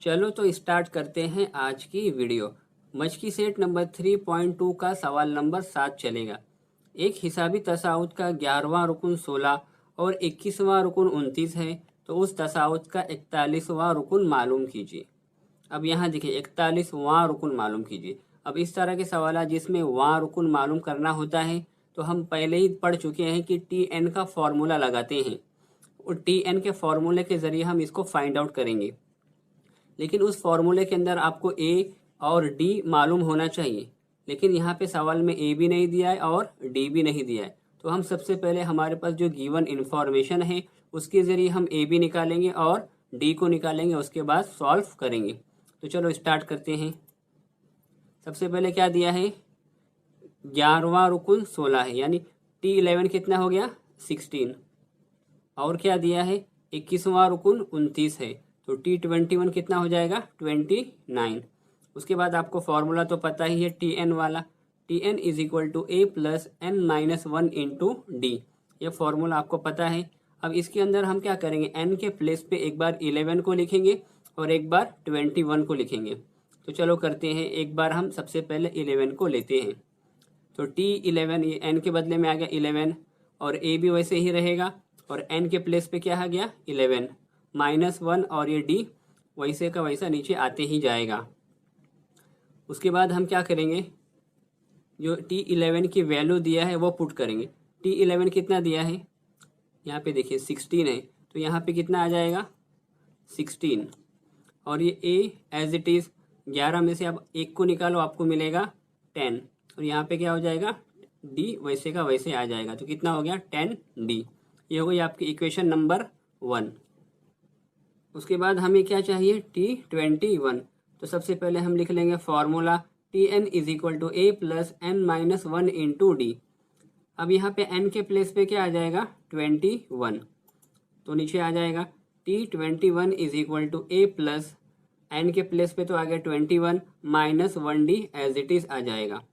चलो तो स्टार्ट करते हैं आज की वीडियो। मचकी सेट नंबर 3.2 का सवाल नंबर 7 चलेगा। एक हिसाबी तसाउत का 11वां रुकन 16 और 21वां रुकन 29 है, तो उस तसाउत का 41वां रुकन मालूम कीजिए। अब यहाँ देखिए 41वां रुकन मालूम कीजिए। अब इस तरह के सवाल जिसमें वां रुकन मालूम करना होता है, तो हम पहले ही पढ़ चुके हैं कि टी एन का फॉर्मूला लगाते हैं और टी एन के फॉर्मूले के ज़रिए हम इसको फाइंड आउट करेंगे। लेकिन उस फॉर्मूले के अंदर आपको ए और डी मालूम होना चाहिए, लेकिन यहाँ पे सवाल में ए भी नहीं दिया है और डी भी नहीं दिया है। तो हम सबसे पहले हमारे पास जो गिवन इन्फॉर्मेशन है उसके ज़रिए हम ए भी निकालेंगे और डी को निकालेंगे, उसके बाद सॉल्व करेंगे। तो चलो स्टार्ट करते हैं। सबसे पहले क्या दिया है, 11वां रुकन 16 है, यानी T11 कितना हो गया 16। और क्या दिया है, 21वां रुकन 29 है, तो T21 कितना हो जाएगा 29। उसके बाद आपको फॉर्मूला तो पता ही है टी एन वाला, T N is equal to A plus N minus 1 into D. ये फॉर्मूला आपको पता है। अब इसके अंदर हम क्या करेंगे, एन के प्लेस पे एक बार 11 को लिखेंगे और एक बार 21 को लिखेंगे। तो चलो करते हैं, एक बार हम सबसे पहले 11 को लेते हैं। तो T11 ये एन के बदले में आ गया 11 और ए भी वैसे ही रहेगा और एन के प्लेस पे क्या आ गया 11 माइनस 1 और ये डी वैसे का वैसा नीचे आते ही जाएगा। उसके बाद हम क्या करेंगे, जो T11 की वैल्यू दिया है वो पुट करेंगे। T11 कितना दिया है, यहाँ पे देखिए 16 है, तो यहाँ पे कितना आ जाएगा 16। और ये ए एज इट इज़ 11 में से आप एक को निकालो, आपको मिलेगा 10 और यहाँ पे क्या हो जाएगा डी वैसे का वैसे आ जाएगा। तो कितना हो गया 10D। ये हो गई आपकी इक्वेशन नंबर 1। उसके बाद हमें क्या चाहिए T21। तो सबसे पहले हम लिख लेंगे formula T N is equal to A plus N minus 1 into D. अब यहाँ पे एन के प्लेस पे क्या आ जाएगा 21, तो नीचे आ जाएगा T21 is equal to A plus n के प्लेस पे तो आ गया 21 minus 1D as it is आ जाएगा।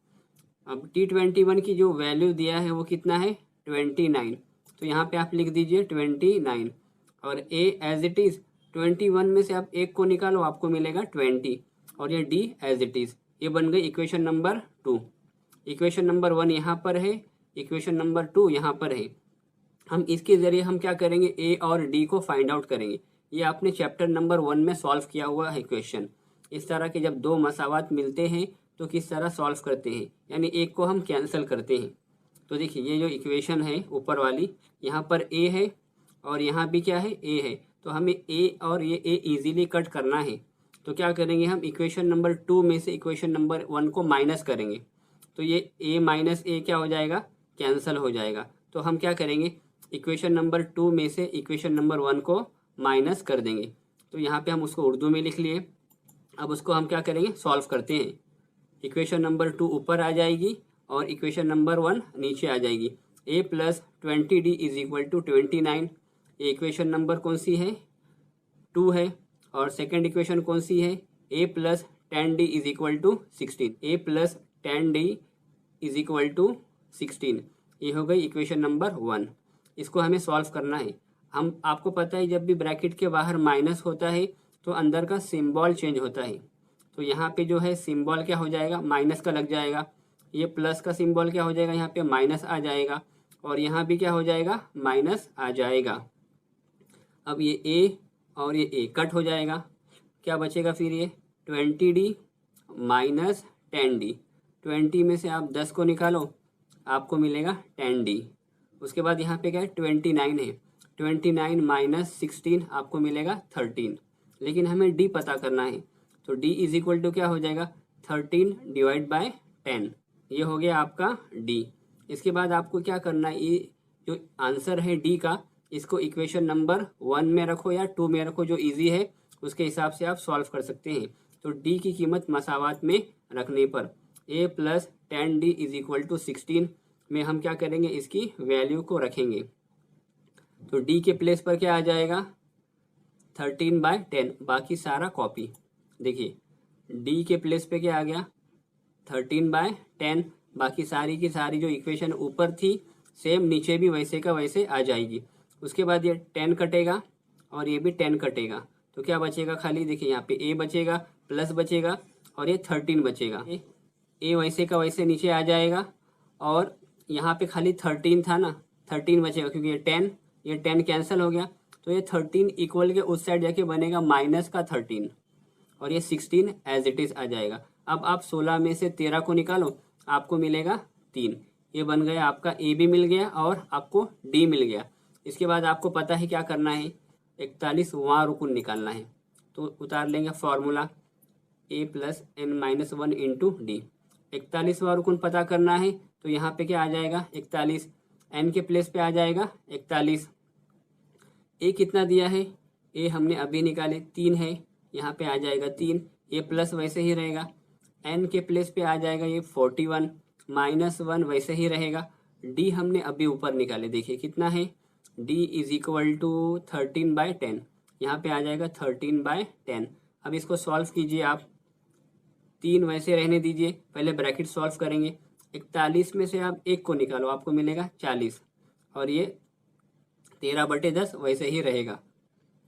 अब T21 की जो वैल्यू दिया है वो कितना है 29, तो यहाँ पे आप लिख दीजिए 29 और ए एज इट इज़ 21 में से आप एक को निकालो, आपको मिलेगा 20 और ये डी एज इट इज़। ये बन गई इक्वेशन नंबर 2। इक्वेशन नंबर 1 यहाँ पर है, इक्वेशन नंबर 2 यहाँ पर है। हम इसके ज़रिए हम क्या करेंगे, ए और डी को फाइंड आउट करेंगे। ये आपने चैप्टर नंबर 1 में सॉल्व किया हुआ है क्वेश्चन। इस तरह के जब दो मसावात मिलते हैं तो किस तरह सॉल्व करते हैं, यानी एक को हम कैंसिल करते हैं। तो देखिए ये जो इक्वेशन है ऊपर वाली, यहाँ पर ए है और यहाँ भी क्या है ए है, तो हमें ए और ये ए इजीली कट करना है। तो क्या करेंगे, हम इक्वेशन नंबर 2 में से इक्वेशन नंबर 1 को माइनस करेंगे, तो ये ए माइनस ए क्या हो जाएगा कैंसिल हो जाएगा। तो हम क्या करेंगे, इक्वेशन नंबर 2 में से इक्वेशन नंबर 1 को माइनस कर देंगे। तो यहाँ पे हम उसको उर्दू में लिख लिए। अब उसको हम क्या करेंगे, सॉल्व करते हैं। इक्वेशन नंबर 2 ऊपर आ जाएगी और इक्वेशन नंबर 1 नीचे आ जाएगी। A plus 20D is equal to 29। ये इक्वेशन नंबर कौन सी है 2 है। और सेकेंड इक्वेशन कौन सी है, a plus 10D is equal to 16। A plus 10D is equal to 16, ये हो गई इक्वेशन नंबर 1। इसको हमें सॉल्व करना है। हम आपको पता है जब भी ब्रैकेट के बाहर माइनस होता है तो अंदर का सिंबल चेंज होता है। तो यहाँ पे जो है सिंबल क्या हो जाएगा माइनस का लग जाएगा, ये प्लस का सिंबल क्या हो जाएगा यहाँ पे माइनस आ जाएगा और यहाँ भी क्या हो जाएगा माइनस आ जाएगा। अब ये ए और ये ए कट हो जाएगा, क्या बचेगा फिर ये 20D माइनस 10D। 20 में से आप 10 को निकालो, आपको मिलेगा 10D। उसके बाद यहाँ पे क्या है 29 है, 29 माइनस 16 आपको मिलेगा 13। लेकिन हमें डी पता करना है, तो डी इज इक्वल टू क्या हो जाएगा 13 डिवाइड बाय 10। ये हो गया आपका डी। इसके बाद आपको क्या करना है, ये जो आंसर है डी का, इसको इक्वेशन नंबर 1 में रखो या 2 में रखो, जो इजी है उसके हिसाब से आप सॉल्व कर सकते हैं। तो डी की कीमत मसावात में रखने पर a plus 10D is equal to 16 में हम क्या करेंगे, इसकी वैल्यू को रखेंगे। तो डी के प्लेस पर क्या आ जाएगा 13/10, बाकी सारा कॉपी। देखिए डी के प्लेस पे क्या आ गया 13/10, बाकी सारी की सारी जो इक्वेशन ऊपर थी सेम नीचे भी वैसे का वैसे आ जाएगी। उसके बाद ये 10 कटेगा और ये भी 10 कटेगा, तो क्या बचेगा खाली, देखिए यहाँ पे ए बचेगा, प्लस बचेगा और ये 13 बचेगा। ए वैसे का वैसे नीचे आ जाएगा और यहाँ पे खाली 13 था ना, 13 बचेगा क्योंकि ये 10 कैंसिल हो गया। तो ये 13 इक्वल के उस साइड जाके बनेगा माइनस का 13 और ये 16 एज इट इज आ जाएगा। अब आप 16 में से 13 को निकालो, आपको मिलेगा 3। ये बन गया आपका ए भी मिल गया और आपको डी मिल गया। इसके बाद आपको पता है क्या करना है, 41वां रुकन निकालना है। तो उतार लेंगे formula a plus N minus 1 into d. 41वां रुकन पता करना है तो यहाँ पे क्या आ जाएगा 41, एन के प्लेस पे आ जाएगा 41। ए कितना दिया है, ए हमने अभी निकाले 3 है, यहाँ पे आ जाएगा 3। ये प्लस वैसे ही रहेगा, एन के प्लेस पे आ जाएगा ये 41, माइनस 1 वैसे ही रहेगा। डी हमने अभी ऊपर निकाले, देखिए कितना है, डी इज इक्वल टू 13/10, यहाँ पे आ जाएगा 13/10। अब इसको सॉल्व कीजिए आप, 3 वैसे रहने दीजिए, पहले ब्रैकेट सॉल्व करेंगे। 41 में से आप 1 को निकालो, आपको मिलेगा 40 और ये 13/10 वैसे ही रहेगा।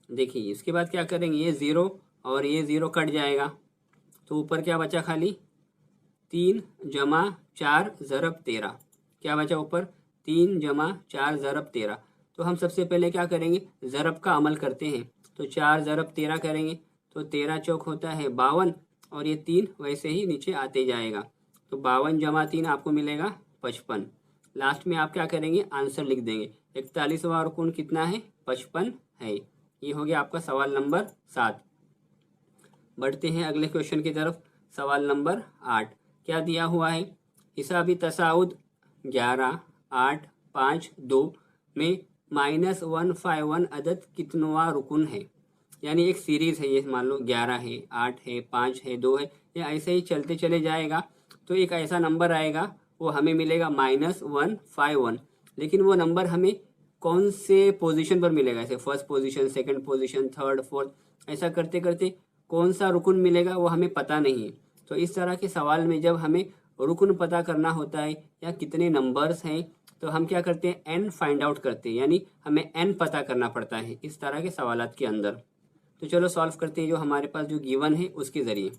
देखिए इसके बाद क्या करेंगे, ये 0 और ये 0 कट जाएगा तो ऊपर क्या बचा खाली 3 जमा 4 ज़रब 13, क्या बचा ऊपर 3 जमा 4 ज़रब 13। तो हम सबसे पहले क्या करेंगे, ज़रब का अमल करते हैं। तो 4 ज़रब 13 करेंगे तो 13 चौक होता है 52 और ये 3 वैसे ही नीचे आते जाएगा। तो 52 जमा 3 आपको मिलेगा 55। लास्ट में आप क्या करेंगे, आंसर लिख देंगे। 41वां रुकन कितना है, 55 है। ये हो गया आपका सवाल नंबर 7। बढ़ते हैं अगले क्वेश्चन की तरफ। सवाल नंबर 8 क्या दिया हुआ है, हिसाबी तसाउद 11, 8, 5, 2 में -151 अदद कितनवा रुकन है। यानी एक सीरीज़ है ये, मान लो 11 है, 8 है, 5 है, 2 है, ये ऐसे ही चलते चले जाएगा। तो एक ऐसा नंबर आएगा वो हमें मिलेगा -151, लेकिन वो नंबर हमें कौन से पोजीशन पर मिलेगा, ऐसे first position, second position, third, fourth, ऐसा करते करते कौन सा रुकन मिलेगा वो हमें पता नहीं है। तो इस तरह के सवाल में जब हमें रुकन पता करना होता है या कितने नंबर्स हैं तो हम क्या करते हैं, एन फाइंड आउट करते हैं, यानी हमें एन पता करना पड़ता है इस तरह के सवालात के अंदर। तो चलो सॉल्व करते हैं जो हमारे पास जो गिवन है उसके ज़रिए।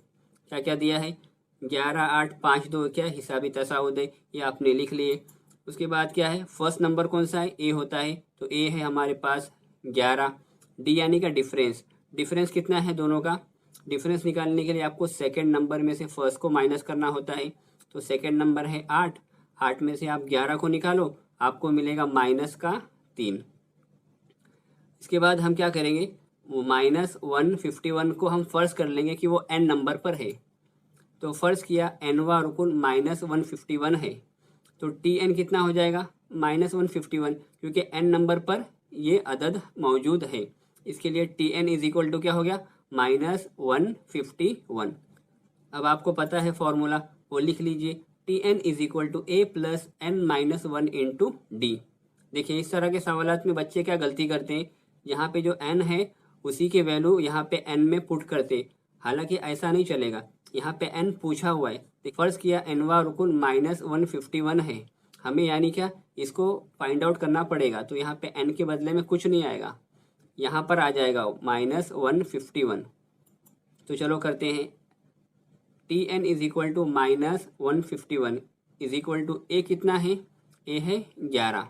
क्या क्या दिया है, 11, 8, 5, 2 क्या हिसाबी तसाउद है, ये आपने लिख लिए। उसके बाद क्या है, फर्स्ट नंबर कौन सा है, ए होता है, तो ए है हमारे पास 11। डी यानी का डिफरेंस, डिफरेंस कितना है दोनों का, डिफरेंस निकालने के लिए आपको सेकंड नंबर में से फर्स्ट को माइनस करना होता है। तो सेकंड नंबर है 8, 8 में से आप 11 को निकालो, आपको मिलेगा -3। इसके बाद हम क्या करेंगे, -151 को हम फर्ज कर लेंगे कि वो एन नंबर पर है। तो फर्ज किया एनवा रुकन -151 है, तो टी एन कितना हो जाएगा -151, क्योंकि एन नंबर पर ये अदद मौजूद है। इसके लिए T N is equal to क्या हो गया, -151। अब आपको पता है फॉर्मूला, वो लिख लीजिए, T N is equal to A plus N -1 into D. देखिए इस तरह के सवालात में बच्चे क्या गलती करते हैं, यहाँ पे जो एन है उसी के वैल्यू यहाँ पे एन में पुट करते, हालांकि ऐसा नहीं चलेगा। यहाँ पे एन पूछा हुआ है, फर्ज किया एनवा रुकन -151 है हमें, यानी क्या इसको फाइंड आउट करना पड़ेगा। तो यहाँ पे एन के बदले में कुछ नहीं आएगा, यहाँ पर आ जाएगा -151। तो चलो करते हैं, t N is equal to -151 is equal to a कितना है, ए है 11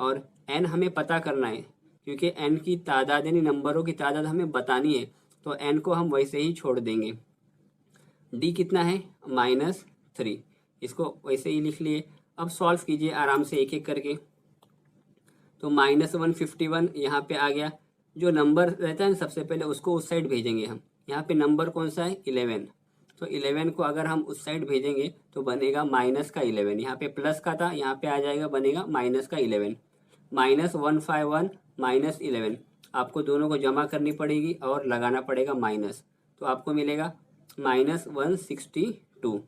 और एन हमें पता करना है क्योंकि एन की तादाद यानी नंबरों की तादाद हमें बतानी है, तो एन को हम वैसे ही छोड़ देंगे। डी कितना है -3, इसको वैसे ही लिख लिए। अब सॉल्व कीजिए आराम से एक एक करके। तो -151 यहाँ पे आ गया, जो नंबर रहता है ना सबसे पहले उसको उस साइड भेजेंगे हम। यहाँ पे नंबर कौन सा है 11, तो 11 को अगर हम उस साइड भेजेंगे तो बनेगा -11। यहाँ पे प्लस का था, यहाँ पे आ जाएगा बनेगा -11। -151 -11 आपको दोनों को जमा करनी पड़ेगी और लगाना पड़ेगा माइनस, तो आपको मिलेगा -162।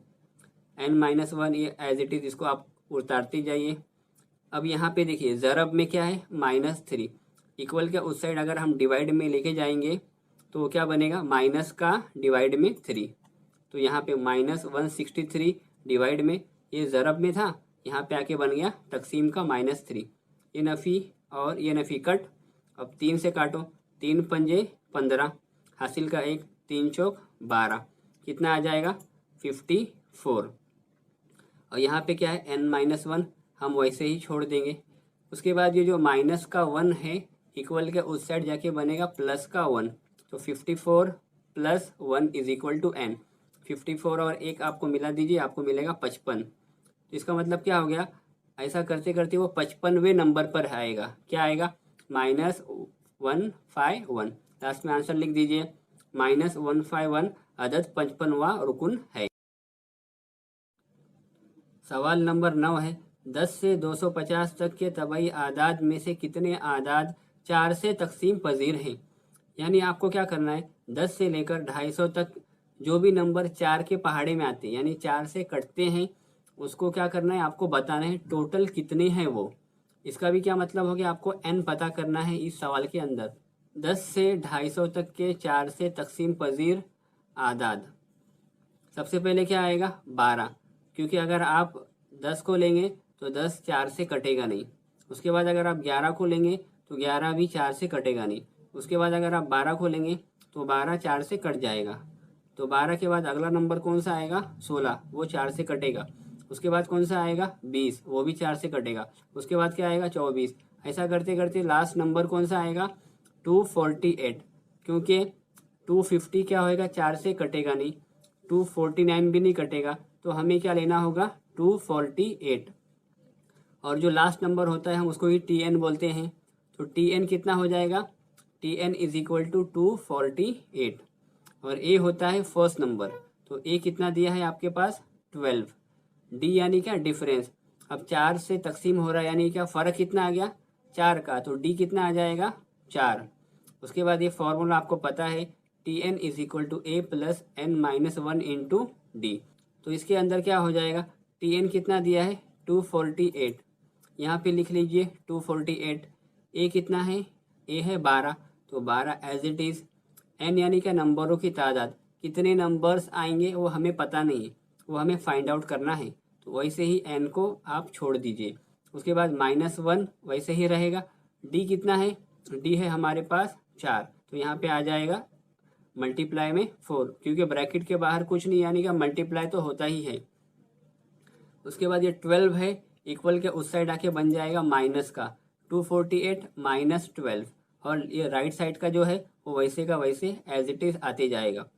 n-1 ये एज इट इज़, इसको आप उतारते जाइए। अब यहाँ पे देखिए ज़रब में क्या है -3, इक्वल के उस साइड अगर हम डिवाइड में लेके जाएंगे तो क्या बनेगा, माइनस का डिवाइड में 3। तो यहाँ पे -163 डिवाइड में, ये ज़रब में था, यहाँ पे आके बन गया तकसीम का -3। ये नफ़ी और ये नफ़ी कट, अब 3 से काटो, 3 पंजे 15, हासिल का 1, 3 चौक 12, कितना आ जाएगा 54। और यहाँ पे क्या है n-1, हम वैसे ही छोड़ देंगे। उसके बाद ये जो माइनस का 1 है इक्वल के उस साइड जाके बनेगा प्लस का 1, तो 54 plus 1 is equal to n। 54 और 1 आपको मिला दीजिए, आपको मिलेगा 55। तो इसका मतलब क्या हो गया, ऐसा करते करते वो 55वें नंबर पर आएगा। क्या आएगा, -151। लास्ट में आंसर लिख दीजिए, -151 अदद 55वां रुकुन है। सवाल नंबर 9 है, 10 से 250 तक के तबाई आदाद में से कितने आदाद 4 से तकसीम पजीर हैं। यानी आपको क्या करना है, 10 से लेकर 250 तक जो भी नंबर 4 के पहाड़े में आते हैं यानी 4 से कटते हैं, उसको क्या करना है, आपको बताना है टोटल कितने हैं वो। इसका भी क्या मतलब हो गया, आपको n पता करना है इस सवाल के अंदर। 10 से 250 तक के 4 से तकसीम पजीर आदाद, सबसे पहले क्या आएगा 12, क्योंकि अगर आप 10 को लेंगे तो 10 4 से कटेगा नहीं। उसके बाद अगर आप 11 को लेंगे तो 11 भी 4 से कटेगा नहीं। उसके बाद अगर आप 12 को लेंगे तो 12 4 से कट जाएगा। तो 12 के बाद अगला नंबर कौन सा आएगा 16, वो 4 से कटेगा। उसके बाद कौन सा आएगा 20, वो भी 4 से कटेगा। उसके बाद क्या आएगा 24। ऐसा करते करते लास्ट नंबर कौन सा आएगा 248, क्योंकि 250 क्या होएगा 4 से कटेगा नहीं, 249 भी नहीं कटेगा, तो हमें क्या लेना होगा 248। और जो लास्ट नंबर होता है हम उसको ही टी एन बोलते हैं। तो टी एन कितना हो जाएगा, T N is equal to 248। और ए होता है फर्स्ट नंबर, तो ए कितना दिया है आपके पास 12। डी यानी क्या डिफरेंस, अब 4 से तकसीम हो रहा है यानी क्या फ़र्क कितना आ गया 4 का, तो डी कितना आ जाएगा 4। उसके बाद ये फॉर्मूला आपको पता है, T N is equal to A plus n-1 into D. तो इसके अंदर क्या हो जाएगा, टी एन कितना दिया है 248, यहाँ पे लिख लीजिए 248। ए कितना है, ए है 12, तो 12 एज इट इज़। एन यानी क्या नंबरों की तादाद, कितने नंबर्स आएंगे वो हमें पता नहीं है, वो हमें फाइंड आउट करना है। तो वैसे ही एन को आप छोड़ दीजिए। उसके बाद -1 वैसे ही रहेगा। डी कितना है, डी है हमारे पास 4, तो यहाँ पे आ जाएगा मल्टीप्लाई में 4, क्योंकि ब्रैकेट के बाहर कुछ नहीं यानी कि मल्टीप्लाई तो होता ही है। उसके बाद ये 12 है, इक्वल के उस साइड आके बन जाएगा माइनस का 248 माइनस 12, और ये राइट साइड का जो है वो वैसे का वैसे एज इट इज़ आते जाएगा।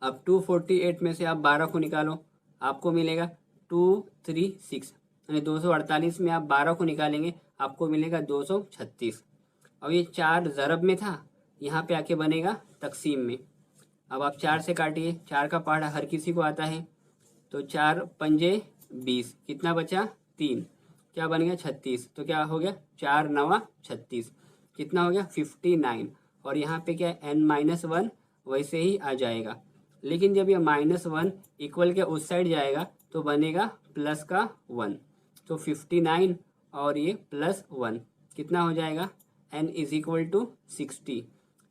अब 248 में से आप 12 को निकालो, आपको मिलेगा 236, यानी 248 में आप 12 को निकालेंगे आपको मिलेगा 236। अब ये 4 ज़रब में था, यहाँ पे आके बनेगा तकसीम में। अब आप 4 से काटिए, 4 का पहाड़ा हर किसी को आता है, तो 4 पंजे 20, कितना बचा 3, क्या बन गया 36, तो क्या हो गया 4 9 36, कितना हो गया 59। और यहाँ पे क्या n-1 वैसे ही आ जाएगा, लेकिन जब ये -1 इक्वल के उस साइड जाएगा तो बनेगा प्लस का 1, तो 59 और ये +1 कितना हो जाएगा n इज इक्वल टू 60।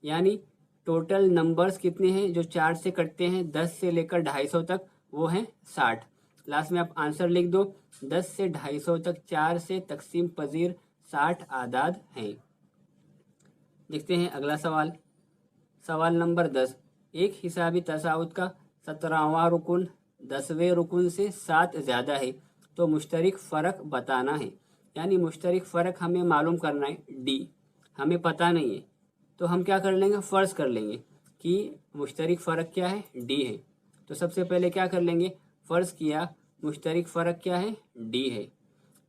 यानी टोटल नंबर्स कितने हैं जो 4 से कटते हैं 10 से लेकर 250 तक, वो हैं 60। लास्ट में आप आंसर लिख दो, 10 से 250 तक 4 से तकसीम पजीर 60 आदाद हैं। देखते हैं अगला सवाल। सवाल नंबर 10, एक हिसाबी तसाउत का 17वां रुकुन 10वें रुकुन से 7 ज़्यादा है तो मुश्तरक फ़र्क बताना है। यानी मुश्तरक फ़र्क हमें मालूम करना है, डी हमें पता नहीं है, तो हम क्या कर लेंगे फ़र्ज़ कर लेंगे कि मुश्तरक फ़र्क क्या है डी है। तो सबसे पहले क्या कर लेंगे, फ़र्ज़ किया मुश्तरक फ़र्क क्या है डी है।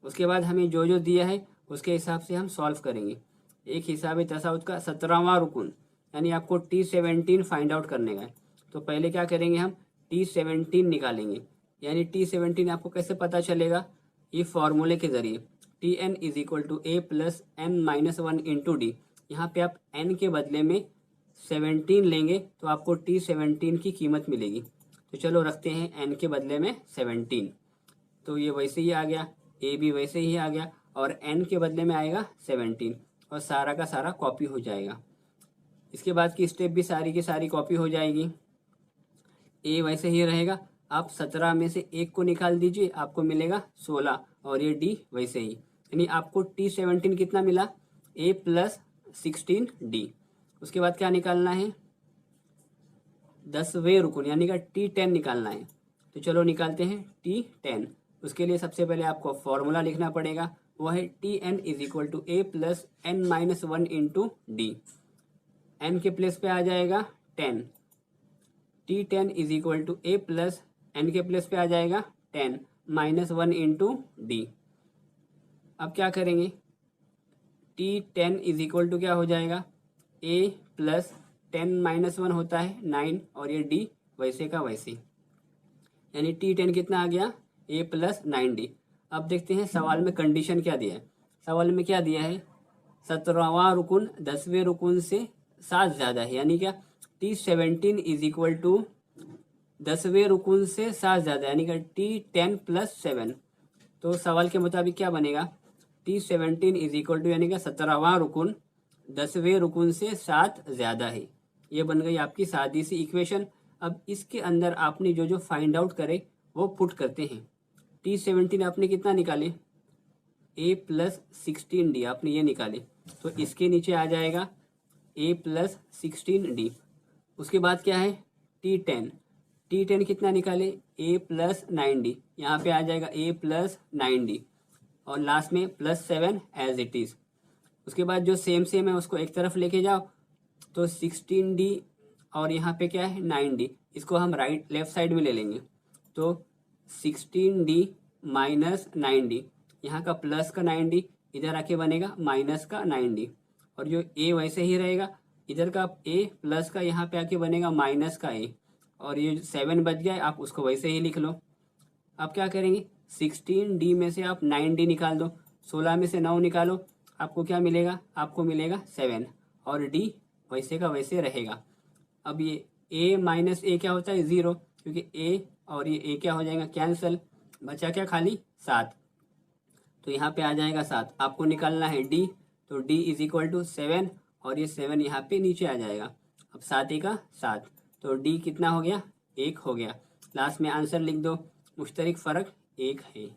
उसके बाद हमें जो जो दिया है उसके हिसाब से हम सॉल्व करेंगे। एक हिसाब तसाउत का 17वां रुकुन यानी आपको T17 फाइंड आउट करने का है, तो पहले क्या करेंगे हम T17 निकालेंगे। यानी T17 आपको कैसे पता चलेगा, ये फॉर्मूले के ज़रिए Tn is equal to A plus n-1 into D. यहाँ पे आप n के बदले में 17 लेंगे तो आपको T17 की कीमत मिलेगी। तो चलो रखते हैं n के बदले में 17, तो ये वैसे ही आ गया, a भी वैसे ही आ गया, और n के बदले में आएगा 17, और सारा का सारा कॉपी हो जाएगा। इसके बाद की स्टेप भी सारी की सारी कॉपी हो जाएगी। ए वैसे ही रहेगा, आप 17 में से 1 को निकाल दीजिए आपको मिलेगा 16, और ये डी वैसे ही। यानी आपको T17 कितना मिला, a प्लस 16 डी। उसके बाद क्या निकालना है, 10वें रुकन यानी कि T10 निकालना है। तो चलो निकालते हैं T10। उसके लिए सबसे पहले आपको फॉर्मूला लिखना पड़ेगा, वो है Tn is equal to a plus n minus 1 into D. n के प्लेस पे आ जाएगा 10, T10 is equal to a plus n के प्लेस पे आ जाएगा 10 माइनस 1 इंटू डी। अब क्या करेंगे, T10 इज इक्वल टू क्या हो जाएगा, a प्लस 10 माइनस 1 होता है 9 और ये d वैसे का वैसे, यानी T10 कितना आ गया, a प्लस 9d। अब देखते हैं सवाल में कंडीशन क्या दिया है। सवाल में क्या दिया है, 17वां रुकन 10वें रुकन से 7 ज़्यादा है, यानी क्या T17 इज इक्वल टू 10वें रुकन से 7 ज़्यादा, यानी कि T10 प्लस 7। तो सवाल के मुताबिक क्या बनेगा, T17 इज इक्वल टू यानी कि 17वां रुकन 10वें रुकन से 7 ज़्यादा है। ये बन गई आपकी सादी सी इक्वेशन। अब इसके अंदर आपने जो जो फाइंड आउट करे वो पुट करते हैं। T17 आपने कितना निकाले, a प्लस 16d आपने ये निकाले, तो इसके नीचे आ जाएगा a प्लस 16d। उसके बाद क्या है T10 कितना निकाले, a प्लस 9d, यहाँ पे आ जाएगा a प्लस 9d और लास्ट में प्लस 7 एज इट इज़। उसके बाद जो सेम है उसको एक तरफ लेके जाओ, तो 16d और यहाँ पे क्या है 9d, इसको हम राइट लेफ्ट साइड में ले लेंगे। तो 16d माइनस 9d, यहाँ का प्लस का 9d इधर आके बनेगा माइनस का 9d, और जो a वैसे ही रहेगा, इधर का a प्लस का यहाँ पे आके बनेगा माइनस का a, और ये 7 बच गया, आप उसको वैसे ही लिख लो। अब क्या करेंगे, 16d में से आप 9d निकाल दो, 16 में से 9 निकालो, आपको क्या मिलेगा, आपको मिलेगा 7, और d वैसे का वैसे रहेगा। अब ये a माइनस a क्या होता है 0, क्योंकि a और ये a क्या हो जाएगा कैंसिल, बचा क्या खाली 7, तो यहाँ पे आ जाएगा 7। आपको निकालना है d, तो d इज इक्वल टू 7 और ये 7 यहाँ पे नीचे आ जाएगा। अब 7 का 7, तो d कितना हो गया, 1 हो गया। लास्ट में आंसर लिख दो, मुश्तरिक फ़र्क 1 है।